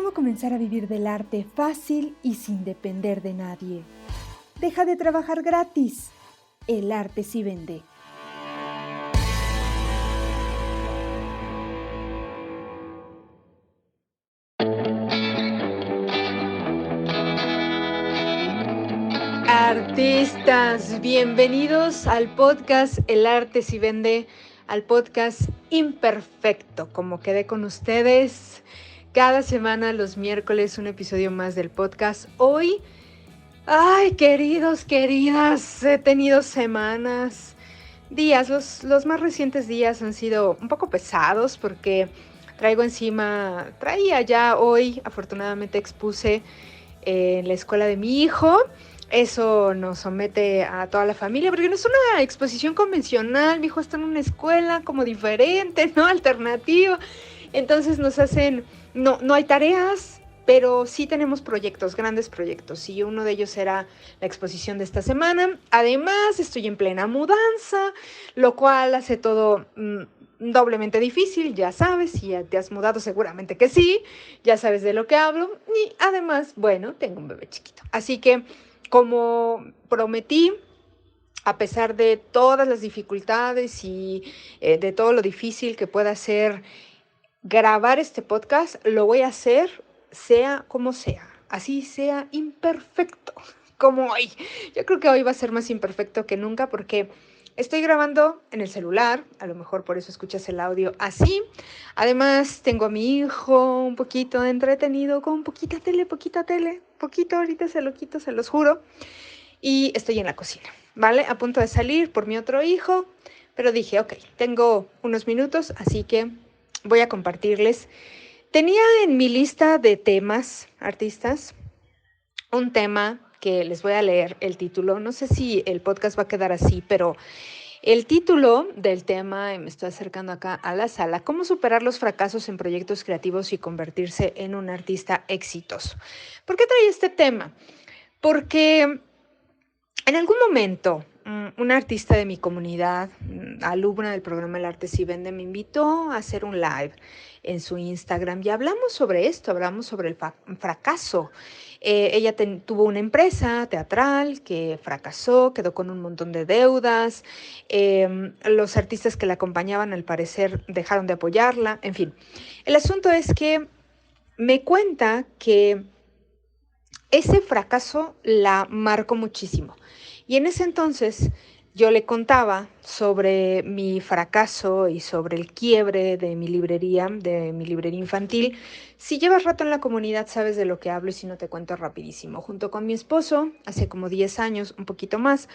cómo comenzar a vivir del arte fácil y sin depender de nadie. Deja de trabajar gratis. El arte sí vende. Artistas, bienvenidos al podcast El arte sí vende, al podcast imperfecto, como quedé con ustedes. Cada semana, los miércoles, un episodio más del podcast. Hoy, queridas, he tenido semanas, días, los más recientes días han sido un poco pesados porque traía ya hoy, afortunadamente expuse en la escuela de mi hijo. Eso nos somete a toda la familia, porque no es una exposición convencional. Mi hijo está en una escuela como diferente, ¿no? Alternativa. Entonces nos hacen, no hay tareas, pero sí tenemos proyectos, grandes proyectos. Y uno de ellos era la exposición de esta semana. Además, estoy en plena mudanza, lo cual hace todo doblemente difícil. Ya sabes, si ya te has mudado, seguramente que sí. Ya sabes de lo que hablo. Y además, bueno, tengo un bebé chiquito. Así que, como prometí, a pesar de todas las dificultades y de todo lo difícil que pueda ser grabar este podcast, lo voy a hacer sea como sea, así sea imperfecto, como hoy. Yo creo que hoy va a ser más imperfecto que nunca porque estoy grabando en el celular, a lo mejor por eso escuchas el audio así. Además, tengo a mi hijo un poquito entretenido con poquita tele, ahorita se lo quito, se los juro. Y estoy en la cocina, ¿vale? A punto de salir por mi otro hijo, pero dije, ok, tengo unos minutos, así que voy a compartirles. Tenía en mi lista de temas, artistas, un tema que les voy a leer el título. No sé si el podcast va a quedar así, pero el título del tema, y me estoy acercando acá a la sala, ¿cómo superar los fracasos en proyectos creativos y convertirse en un artista exitoso? ¿Por qué traía este tema? Porque en algún momento, un artista de mi comunidad, alumna del programa El Arte Sí Vende, me invitó a hacer un live en su Instagram y hablamos sobre esto, hablamos sobre el fracaso. Ella tuvo una empresa teatral que fracasó, quedó con un montón de deudas, los artistas que la acompañaban al parecer dejaron de apoyarla, en fin. El asunto es que me cuenta que ese fracaso la marcó muchísimo. Y en ese entonces yo le contaba sobre mi fracaso y sobre el quiebre de mi librería infantil. Si llevas rato en la comunidad sabes de lo que hablo y si no te cuento rapidísimo. Junto con mi esposo, hace como 10 años, un poquito más,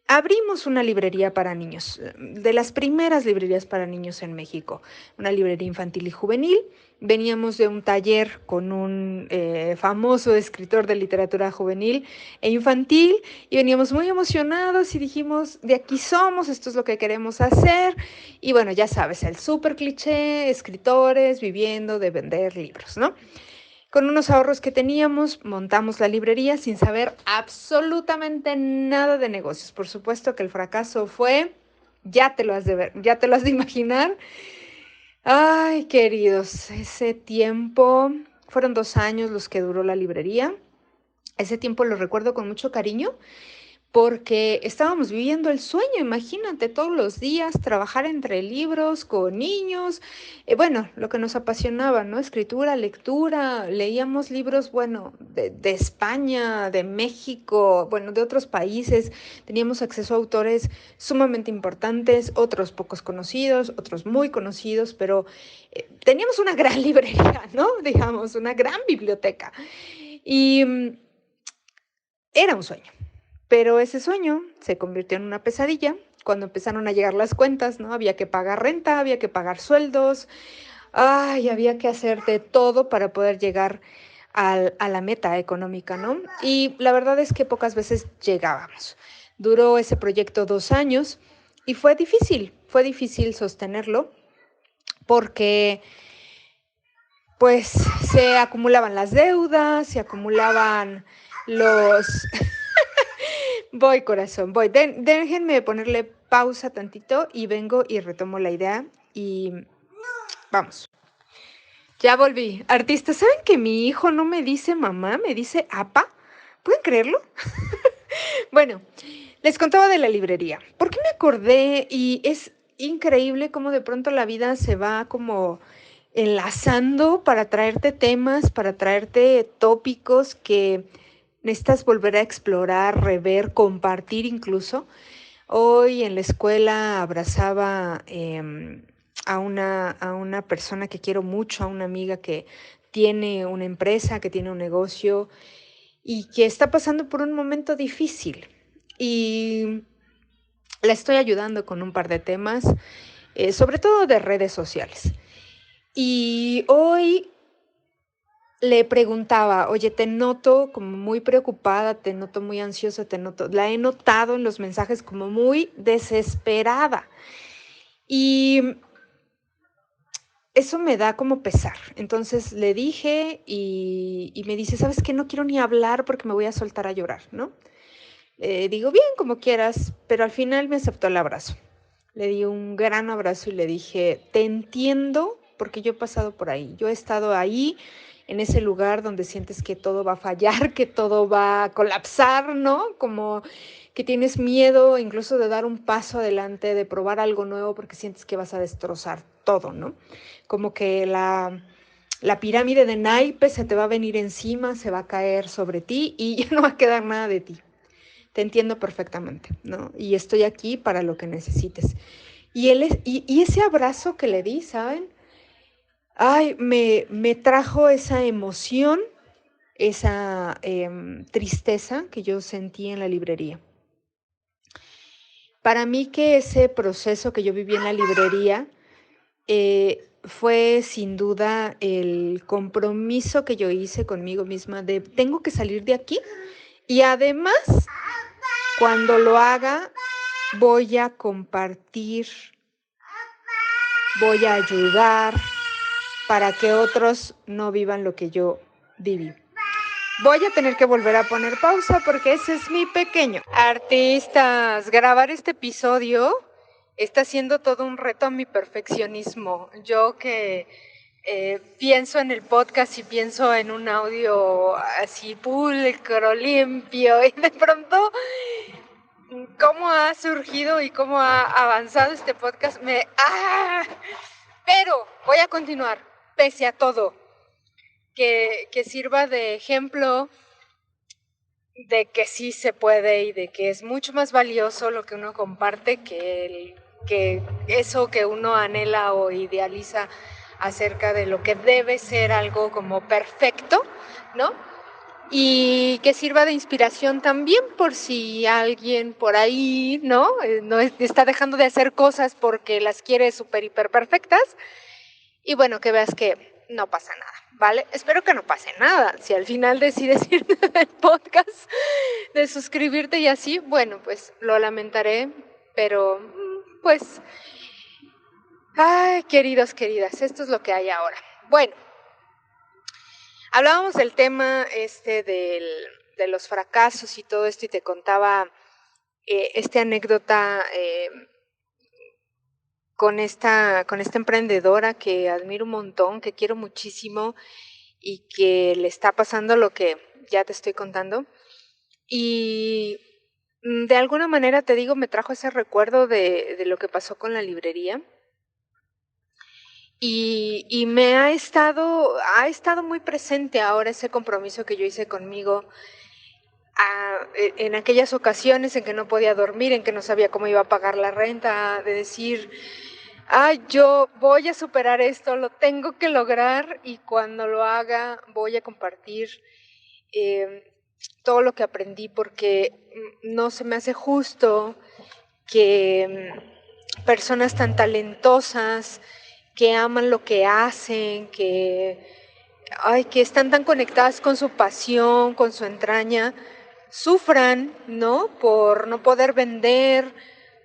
abrimos una librería para niños, de las primeras librerías para niños en México, una librería infantil y juvenil. Veníamos de un taller con un famoso escritor de literatura juvenil e infantil y veníamos muy emocionados y dijimos, de aquí somos, esto es lo que queremos hacer. Y bueno, ya sabes, el súper cliché, escritores viviendo de vender libros, ¿no? Con unos ahorros que teníamos, montamos la librería sin saber absolutamente nada de negocios. Por supuesto que el fracaso fue, ya te lo has de ver, ya te lo has de imaginar. Ay, queridos, ese tiempo, fueron 2 años los que duró la librería. Ese tiempo lo recuerdo con mucho cariño porque estábamos viviendo el sueño, imagínate, todos los días trabajar entre libros, con niños, bueno, lo que nos apasionaba, ¿no? Escritura, lectura, leíamos libros, bueno, de España, de México, bueno, de otros países, teníamos acceso a autores sumamente importantes, otros pocos conocidos, otros muy conocidos, pero teníamos una gran librería, ¿no? Digamos, una gran biblioteca. Y era un sueño. Pero ese sueño se convirtió en una pesadilla cuando empezaron a llegar las cuentas, ¿no? Había que pagar renta, había que pagar sueldos, había que hacer de todo para poder llegar a la meta económica, ¿no? Y la verdad es que pocas veces llegábamos. Duró ese proyecto 2 años y fue difícil sostenerlo porque pues se acumulaban las deudas, se acumulaban los... Voy, corazón, voy. Déjenme ponerle pausa tantito y vengo y retomo la idea y vamos. Ya volví. Artista, ¿saben que mi hijo no me dice mamá, me dice apa? ¿Pueden creerlo? Bueno, les contaba de la librería. ¿Por qué me acordé? Y es increíble cómo de pronto la vida se va como enlazando para traerte temas, para traerte tópicos que necesitas volver a explorar, rever, compartir incluso. Hoy en la escuela abrazaba a una persona que quiero mucho, a una amiga que tiene una empresa, que tiene un negocio y que está pasando por un momento difícil. Y la estoy ayudando con un par de temas, sobre todo de redes sociales. Y hoy le preguntaba, oye, te noto como muy preocupada, te noto muy ansiosa, la he notado en los mensajes como muy desesperada. Y eso me da como pesar. Entonces le dije y me dice, ¿sabes qué? No quiero ni hablar porque me voy a soltar a llorar, ¿no? Digo, bien, como quieras, pero al final me aceptó el abrazo. Le di un gran abrazo y le dije, te entiendo porque yo he pasado por ahí. Yo he estado ahí, en ese lugar donde sientes que todo va a fallar, que todo va a colapsar, ¿no? Como que tienes miedo incluso de dar un paso adelante, de probar algo nuevo porque sientes que vas a destrozar todo, ¿no? Como que la pirámide de naipes se te va a venir encima, se va a caer sobre ti y ya no va a quedar nada de ti. Te entiendo perfectamente, ¿no? Y estoy aquí para lo que necesites. Y ese abrazo que le di, ¿saben? Ay, me trajo esa emoción, esa tristeza que yo sentí en la librería. Para mí que ese proceso que yo viví en la librería fue sin duda el compromiso que yo hice conmigo misma de tengo que salir de aquí y además cuando lo haga voy a compartir, voy a ayudar para que otros no vivan lo que yo viví. Voy a tener que volver a poner pausa porque ese es mi pequeño. Artistas, grabar este episodio está siendo todo un reto a mi perfeccionismo. Yo que pienso en el podcast y pienso en un audio así pulcro, limpio, y de pronto cómo ha surgido y cómo ha avanzado este podcast pero voy a continuar, pese a todo, que sirva de ejemplo de que sí se puede y de que es mucho más valioso lo que uno comparte que eso que uno anhela o idealiza acerca de lo que debe ser algo como perfecto, ¿no? Y que sirva de inspiración también por si alguien por ahí, ¿no? Está dejando de hacer cosas porque las quiere súper hiper perfectas. Y bueno, que veas que no pasa nada, ¿vale? Espero que no pase nada. Si al final decides irte del podcast, de suscribirte y así, bueno, pues lo lamentaré, pero pues, ay, queridos, queridas, esto es lo que hay ahora. Bueno, hablábamos del tema de los fracasos y todo esto y te contaba esta anécdota con esta emprendedora que admiro un montón, que quiero muchísimo y que le está pasando lo que ya te estoy contando. Y de alguna manera, te digo, me trajo ese recuerdo de lo que pasó con la librería. Y me ha estado muy presente ahora ese compromiso que yo hice conmigo en aquellas ocasiones en que no podía dormir, en que no sabía cómo iba a pagar la renta, de decir, ay, yo voy a superar esto, lo tengo que lograr y cuando lo haga voy a compartir todo lo que aprendí porque no se me hace justo que personas tan talentosas, que aman lo que hacen, que están tan conectadas con su pasión, con su entraña, sufran, ¿no? Por no poder vender,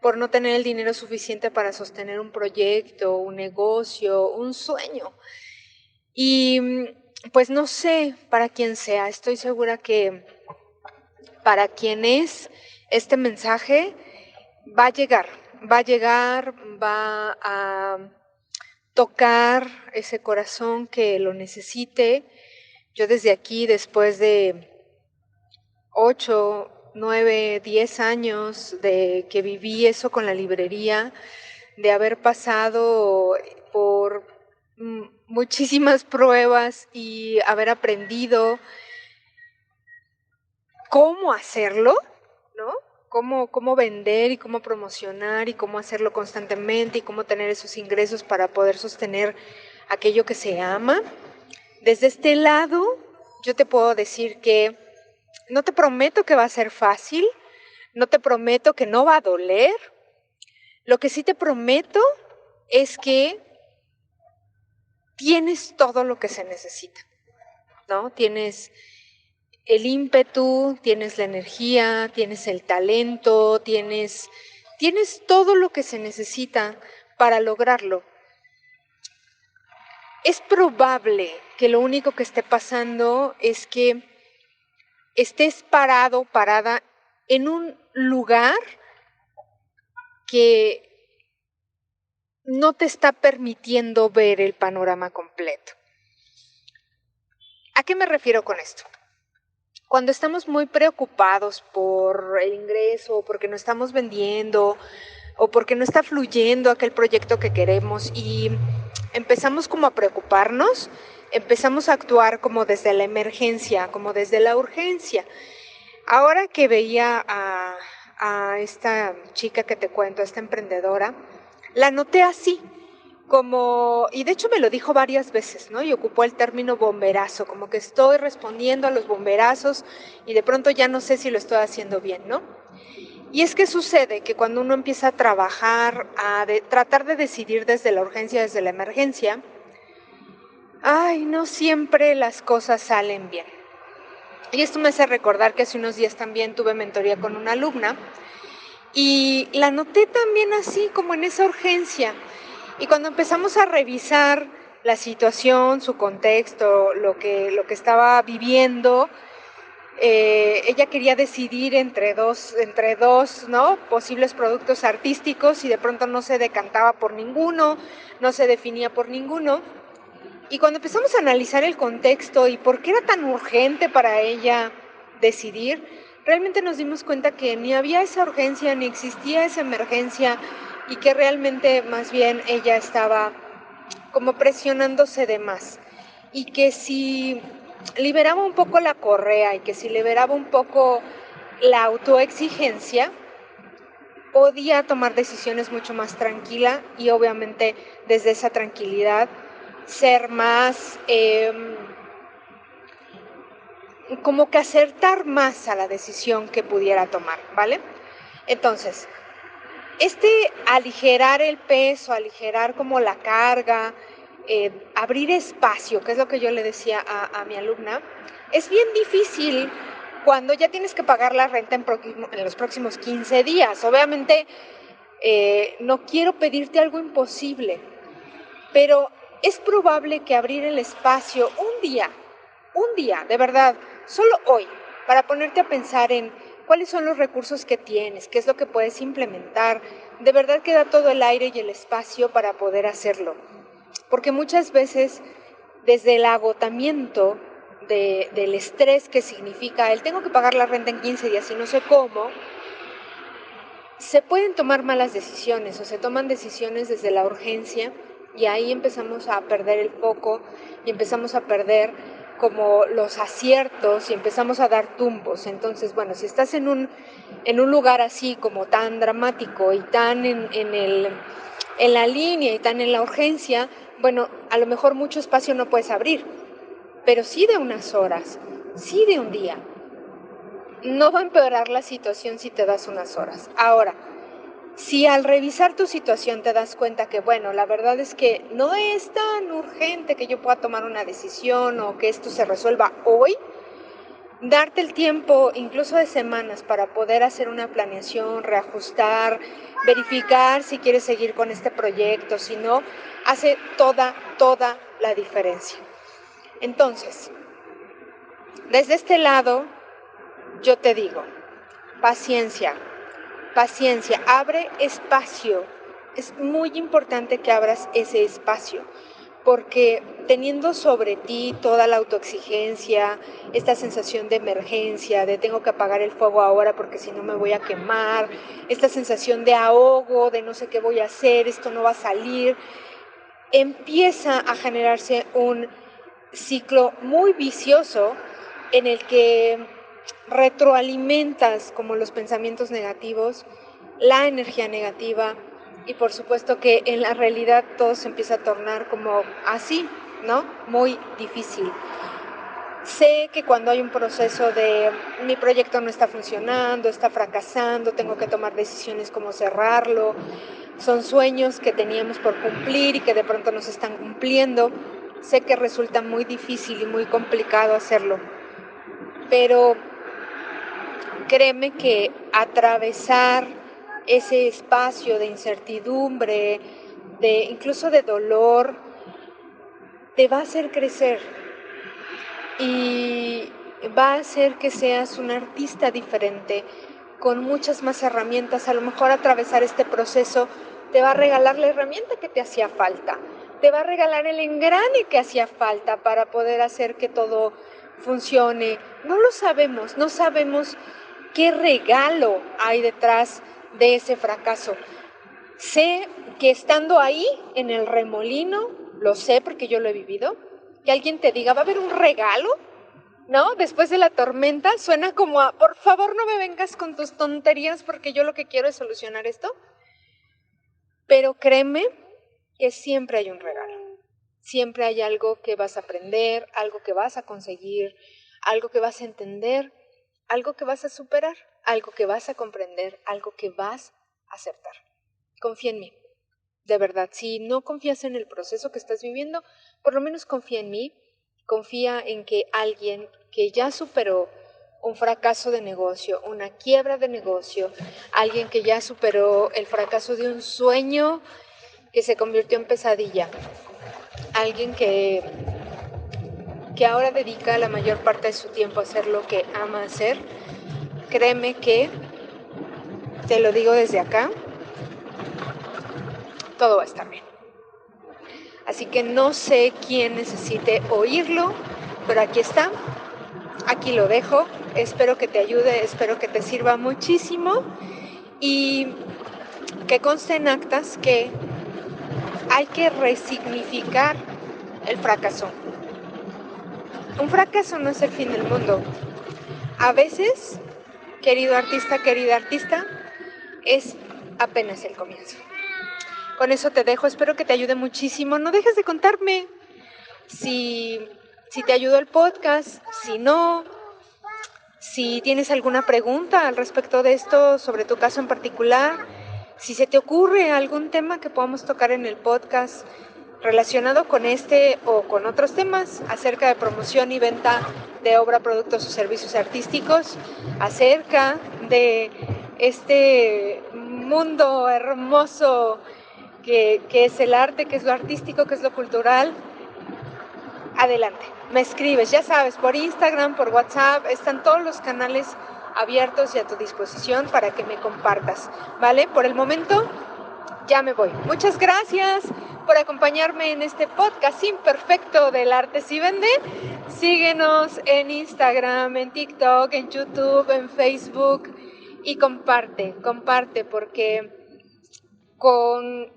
por no tener el dinero suficiente para sostener un proyecto, un negocio, un sueño. Y pues no sé para quién sea, estoy segura que para quien es este mensaje va a llegar, va a tocar ese corazón que lo necesite. Yo desde aquí, después de 8, 9, 10 años de que viví eso con la librería, de haber pasado por muchísimas pruebas y haber aprendido cómo hacerlo, ¿no? Cómo vender y cómo promocionar y cómo hacerlo constantemente y cómo tener esos ingresos para poder sostener aquello que se ama. Desde este lado, yo te puedo decir que no te prometo que va a ser fácil, no te prometo que no va a doler. Lo que sí te prometo es que tienes todo lo que se necesita, ¿no? Tienes el ímpetu, tienes la energía, tienes el talento, tienes todo lo que se necesita para lograrlo. Es probable que lo único que esté pasando es que estés parado, parada en un lugar que no te está permitiendo ver el panorama completo. ¿A qué me refiero con esto? Cuando estamos muy preocupados por el ingreso, o porque no estamos vendiendo, o porque no está fluyendo aquel proyecto que queremos y empezamos como a preocuparnos, empezamos a actuar como desde la emergencia, como desde la urgencia. Ahora que veía a esta chica que te cuento, a esta emprendedora, la noté así, y de hecho me lo dijo varias veces, ¿no? Y ocupó el término bomberazo, como que estoy respondiendo a los bomberazos y de pronto ya no sé si lo estoy haciendo bien, ¿no? Y es que sucede que cuando uno empieza a trabajar, tratar de decidir desde la urgencia, desde la emergencia, no siempre las cosas salen bien. Y esto me hace recordar que hace unos días también tuve mentoría con una alumna y la noté también así, como en esa urgencia. Y cuando empezamos a revisar la situación, su contexto, lo que estaba viviendo, ella quería decidir entre dos, ¿no? Posibles productos artísticos y de pronto no se decantaba por ninguno, no se definía por ninguno. Y cuando empezamos a analizar el contexto y por qué era tan urgente para ella decidir, realmente nos dimos cuenta que ni había esa urgencia, ni existía esa emergencia y que realmente más bien ella estaba como presionándose de más. Y que si liberaba un poco la correa y que si liberaba un poco la autoexigencia, podía tomar decisiones mucho más tranquila y obviamente desde esa tranquilidad ser más, como que acertar más a la decisión que pudiera tomar, ¿vale? Entonces, aligerar el peso, aligerar como la carga, abrir espacio, que es lo que yo le decía a mi alumna, es bien difícil cuando ya tienes que pagar la renta en los próximos 15 días. Obviamente, no quiero pedirte algo imposible, pero es probable que abrir el espacio un día, de verdad, solo hoy, para ponerte a pensar en cuáles son los recursos que tienes, qué es lo que puedes implementar, de verdad que da todo el aire y el espacio para poder hacerlo. Porque muchas veces, desde el agotamiento del estrés que significa el tengo que pagar la renta en 15 días y no sé cómo, se pueden tomar malas decisiones o se toman decisiones desde la urgencia y ahí empezamos a perder el foco y empezamos a perder como los aciertos y empezamos a dar tumbos. Entonces, bueno, si estás en un lugar así como tan dramático y tan en la línea y tan en la urgencia, bueno, a lo mejor mucho espacio no puedes abrir, pero sí de unas horas, sí de un día. No va a empeorar la situación si te das unas horas. Ahora, si al revisar tu situación te das cuenta que, bueno, la verdad es que no es tan urgente que yo pueda tomar una decisión o que esto se resuelva hoy, darte el tiempo, incluso de semanas, para poder hacer una planeación, reajustar, verificar si quieres seguir con este proyecto, si no, hace toda la diferencia. Entonces, desde este lado, yo te digo, paciencia, abre espacio es muy importante que abras ese espacio, porque teniendo sobre ti toda la autoexigencia, esta sensación de emergencia, de tengo que apagar el fuego ahora porque si no me voy a quemar, esta sensación de ahogo, de no sé qué voy a hacer, esto no va a salir, empieza a generarse un ciclo muy vicioso en el que retroalimentas como los pensamientos negativos, la energía negativa, y por supuesto que en la realidad todo se empieza a tornar como así, ¿no? Muy difícil. Sé que cuando hay un proceso de mi proyecto no está funcionando, está fracasando, tengo que tomar decisiones como cerrarlo, son sueños que teníamos por cumplir y que de pronto nos están cumpliendo, sé que resulta muy difícil y muy complicado hacerlo, pero créeme que atravesar ese espacio de incertidumbre, incluso de dolor, te va a hacer crecer y va a hacer que seas un artista diferente, con muchas más herramientas. A lo mejor atravesar este proceso te va a regalar la herramienta que te hacía falta, te va a regalar el engrane que hacía falta para poder hacer que todo funcione. No lo sabemos, no sabemos qué regalo hay detrás de ese fracaso. Sé que estando ahí en el remolino, lo sé porque yo lo he vivido, que alguien te diga, va a haber un regalo, ¿no? Después de la tormenta, suena como a, por favor no me vengas con tus tonterías porque yo lo que quiero es solucionar esto. Pero créeme que siempre hay un regalo. Siempre hay algo que vas a aprender, algo que vas a conseguir, algo que vas a entender, algo que vas a superar, algo que vas a comprender, algo que vas a aceptar. Confía en mí, de verdad. Si no confías en el proceso que estás viviendo, por lo menos confía en mí, confía en que alguien que ya superó un fracaso de negocio, una quiebra de negocio, alguien que ya superó el fracaso de un sueño que se convirtió en pesadilla, alguien que ahora dedica la mayor parte de su tiempo a hacer lo que ama hacer, créeme que, te lo digo desde acá, todo va a estar bien. Así que no sé quién necesite oírlo, pero aquí está, aquí lo dejo, espero que te ayude, espero que te sirva muchísimo y que conste en actas que hay que resignificar el fracaso. Un fracaso no es el fin del mundo. A veces, querido artista, querida artista, es apenas el comienzo. Con eso te dejo, espero que te ayude muchísimo. No dejes de contarme si te ayudó el podcast, si no, si tienes alguna pregunta al respecto de esto, sobre tu caso en particular, si se te ocurre algún tema que podamos tocar en el podcast relacionado con este o con otros temas acerca de promoción y venta de obra, productos o servicios artísticos, acerca de este mundo hermoso que es el arte, que es lo artístico, que es lo cultural. Adelante, me escribes, ya sabes, por Instagram, por WhatsApp, están todos los canales abiertos y a tu disposición para que me compartas, ¿vale? Por el momento, ya me voy. Muchas gracias por acompañarme en este podcast imperfecto del arte si vende. Síguenos en Instagram, en TikTok, en YouTube, en Facebook y comparte porque con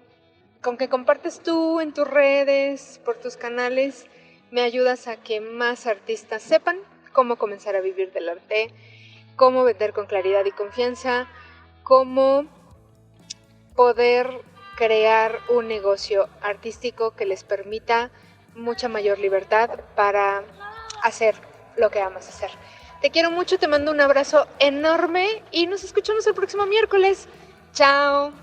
que compartes tú en tus redes, por tus canales, me ayudas a que más artistas sepan cómo comenzar a vivir del arte, cómo vender con claridad y confianza, cómo poder crear un negocio artístico que les permita mucha mayor libertad para hacer lo que amas hacer. Te quiero mucho, te mando un abrazo enorme y nos escuchamos el próximo miércoles. Chao.